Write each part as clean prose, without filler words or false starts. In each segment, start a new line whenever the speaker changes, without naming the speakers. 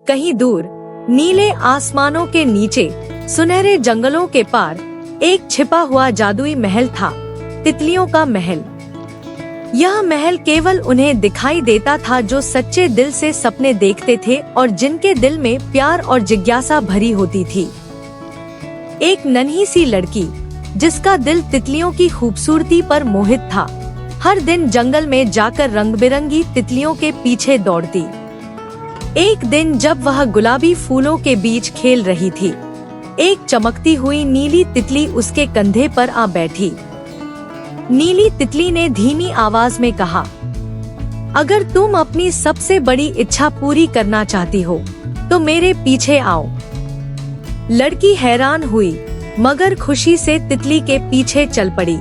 कहीं दूर नीले आसमानों के नीचे सुनहरे जंगलों के पार एक छिपा हुआ जादुई महल था, तितलियों का महल। यह महल केवल उन्हें दिखाई देता था जो सच्चे दिल से सपने देखते थे और जिनके दिल में प्यार और जिज्ञासा भरी होती थी। एक नन्ही सी लड़की जिसका दिल तितलियों की खूबसूरती पर मोहित था, हर दिन जंगल में जाकर रंग बिरंगी तितलियों के पीछे दौड़ती। एक दिन जब वह गुलाबी फूलों के बीच खेल रही थी, एक चमकती हुई नीली तितली उसके कंधे पर आ बैठी। नीली तितली ने धीमी आवाज में कहा, अगर तुम अपनी सबसे बड़ी इच्छा पूरी करना चाहती हो तो मेरे पीछे आओ। लड़की हैरान हुई मगर खुशी से तितली के पीछे चल पड़ी।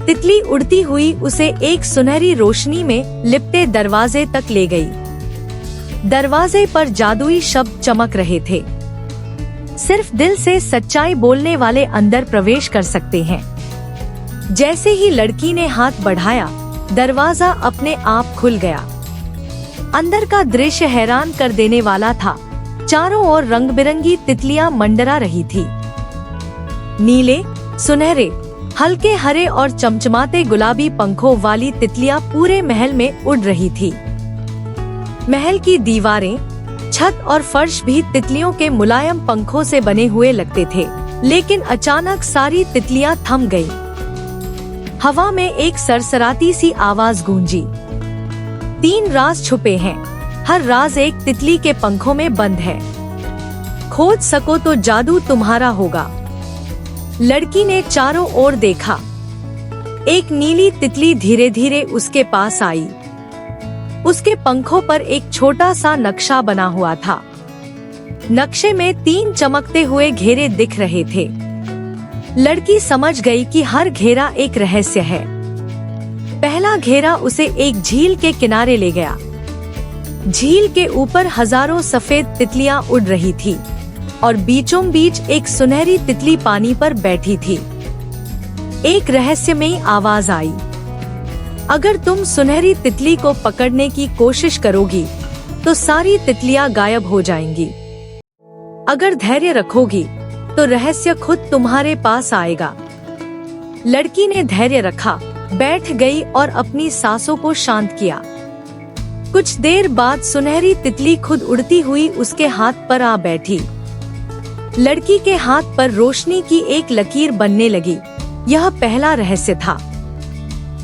तितली उड़ती हुई उसे एक सुनहरी रोशनी में लिपटे दरवाजे तक ले गई। दरवाजे पर जादुई शब्द चमक रहे थे, सिर्फ दिल से सच्चाई बोलने वाले अंदर प्रवेश कर सकते हैं। जैसे ही लड़की ने हाथ बढ़ाया, दरवाजा अपने आप खुल गया। अंदर का दृश्य हैरान कर देने वाला था। चारों ओर रंग बिरंगी तितलियां मंडरा रही थी। नीले, सुनहरे, हल्के हरे और चमचमाते गुलाबी पंखों वाली तितलियां पूरे महल में उड़ रही थी। महल की दीवारें, छत और फर्श भी तितलियों के मुलायम पंखों से बने हुए लगते थे, लेकिन अचानक सारी तितलियां थम गईं। हवा में एक सरसराती सी आवाज गूंजी, 3 राज छुपे हैं, हर राज एक तितली के पंखों में बंद है। खोज सको तो जादू तुम्हारा होगा। लड़की ने चारों ओर देखा। एक नीली तितली धीरे धीरे उसके पास आई। उसके पंखों पर एक छोटा सा नक्शा बना हुआ था। नक्शे में 3 चमकते हुए घेरे दिख रहे थे। लड़की समझ गई कि हर घेरा एक रहस्य है। पहला घेरा उसे एक झील के किनारे ले गया। झील के ऊपर हजारों सफेद तितलियां उड़ रही थी और बीचों बीच एक सुनहरी तितली पानी पर बैठी थी। एक रहस्यमयी आवाज आई, अगर तुम सुनहरी तितली को पकड़ने की कोशिश करोगी तो सारी तितलियां गायब हो जाएंगी। अगर धैर्य रखोगी तो रहस्य खुद तुम्हारे पास आएगा। लड़की ने धैर्य रखा, बैठ गई और अपनी सांसों को शांत किया। कुछ देर बाद सुनहरी तितली खुद उड़ती हुई उसके हाथ पर आ बैठी। लड़की के हाथ पर रोशनी की एक लकीर बनने लगी। यह पहला रहस्य था।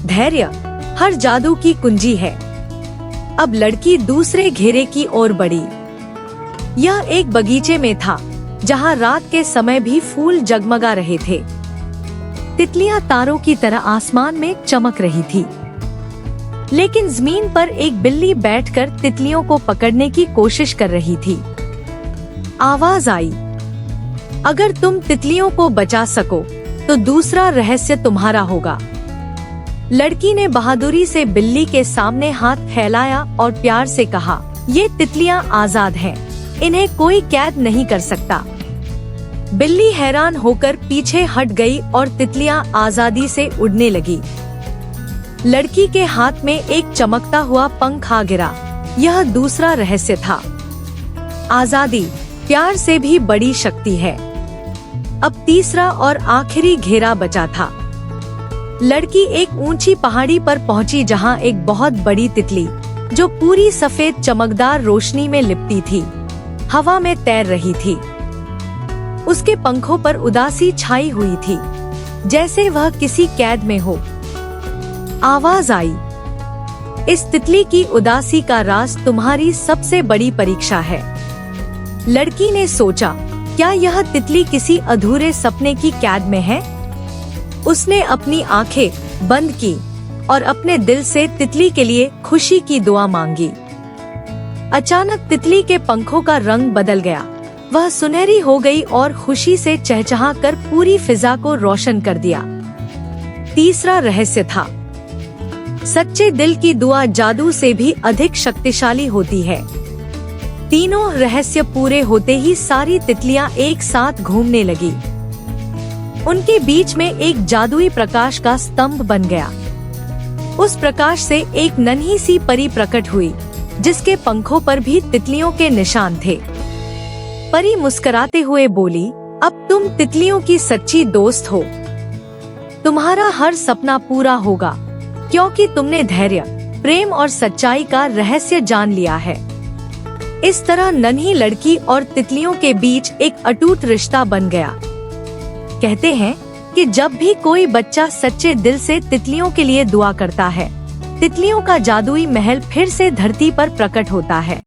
धैर्य हर जादू की कुंजी है। अब लड़की दूसरे घेरे की ओर बढ़ी। यह एक बगीचे में था, जहाँ रात के समय भी फूल जगमगा रहे थे। तितलियां तारों की तरह आसमान में चमक रही थी, लेकिन जमीन पर एक बिल्ली बैठकर तितलियों को पकड़ने की कोशिश कर रही थी। आवाज आई, अगर तुम तितलियों को बचा सको तो दूसरा रहस्य तुम्हारा होगा। लड़की ने बहादुरी से बिल्ली के सामने हाथ फैलाया और प्यार से कहा, ये तितलियां आजाद हैं, इन्हें कोई कैद नहीं कर सकता। बिल्ली हैरान होकर पीछे हट गई और तितलियां आजादी से उड़ने लगी। लड़की के हाथ में एक चमकता हुआ पंख आ गिरा। यह दूसरा रहस्य था। आजादी प्यार से भी बड़ी शक्ति है। अब तीसरा और आखिरी घेरा बचा था। लड़की एक ऊंची पहाड़ी पर पहुंची जहां एक बहुत बड़ी तितली, जो पूरी सफेद चमकदार रोशनी में लिपटी थी, हवा में तैर रही थी। उसके पंखों पर उदासी छाई हुई थी, जैसे वह किसी कैद में हो। आवाज आई, इस तितली की उदासी का राज तुम्हारी सबसे बड़ी परीक्षा है। लड़की ने सोचा, क्या यह तितली किसी अधूरे सपने की कैद में है? उसने अपनी आंखें बंद की और अपने दिल से तितली के लिए खुशी की दुआ मांगी। अचानक तितली के पंखों का रंग बदल गया। वह सुनहरी हो गई और खुशी से चहचहाकर पूरी फिजा को रोशन कर दिया। तीसरा रहस्य था, सच्चे दिल की दुआ जादू से भी अधिक शक्तिशाली होती है। तीनों रहस्य पूरे होते ही सारी तितलियां एक साथ घूमने लगी। उनके बीच में एक जादुई प्रकाश का स्तंभ बन गया। उस प्रकाश से एक नन्ही सी परी प्रकट हुई, जिसके पंखों पर भी तितलियों के निशान थे। परी मुस्कुराते हुए बोली, अब तुम तितलियों की सच्ची दोस्त हो। तुम्हारा हर सपना पूरा होगा, क्योंकि तुमने धैर्य, प्रेम और सच्चाई का रहस्य जान लिया है। इस तरह नन्ही लड़की और तितलियों के बीच एक अटूट रिश्ता बन गया। कहते हैं कि जब भी कोई बच्चा सच्चे दिल से तितलियों के लिए दुआ करता है, तितलियों का जादुई महल फिर से धरती पर प्रकट होता है।